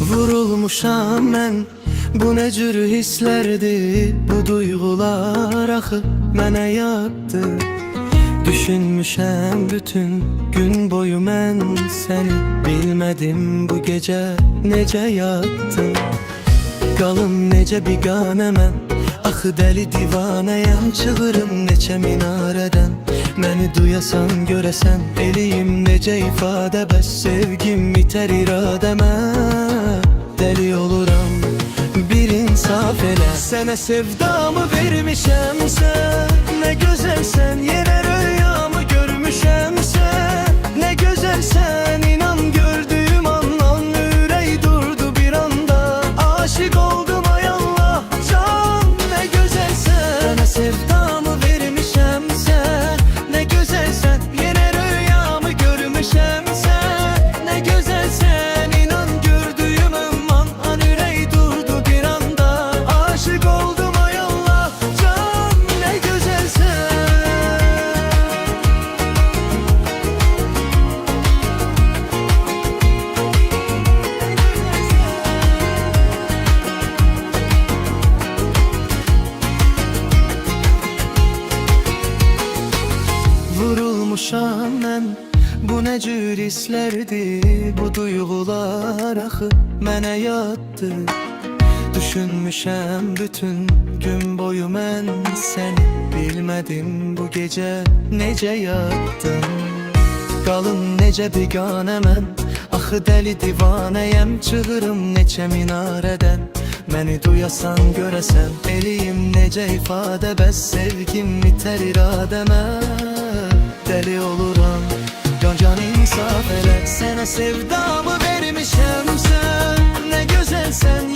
Vurulmuşam mən, bu nə cür hisslərdir, bu duyğular axı mənə yatdı. Düşünmüşəm bütün gün boyu mən səni, bilmədim bu gecə necə yatdım. Qalım necə biganə mən, axı dəli divanəyəm, çığırım neçə minarədən. Məni duyasan görəsən, eləyim necə ifadə, bəs sevgim itər iradəmə. Dəli oluram, bir insaf elə. Sənə sevdamı vermişəmsən, nə gözəlsən, yenə rüyamı görmüşəmsən. Nə gözəlsən, inan gördüyüm andan ürək durdu bir anda. Aşık oldum ay Allah, can nə gözəlsən. Sənə sevdamı vermişəmsən, nə gözəlsən, yenə rüyamı görmüşəmsən. Nə gözəlsən, inan gördüyüm an ürək durdu bir anda. Aşık oldum ay Allah, can nə gözəlsən. Vurulmuşam mən, bu nə cür hisslərdir, bu duyğular axı mənə yatdı. Düşünmüşəm bütün gün boyu mən səni, bilmədim bu gecə necə yatdım. Qalım necə biganə mən, axı dəli divanəyəm, çığırım neçə minarədən. Məni duyasan görəsən, eləyim necə ifadə, bəs sevgim itər iradəmə. Dəli oluram, can insaf elə. Sənə sevdamı vermişəmsən, nə gözəlsən,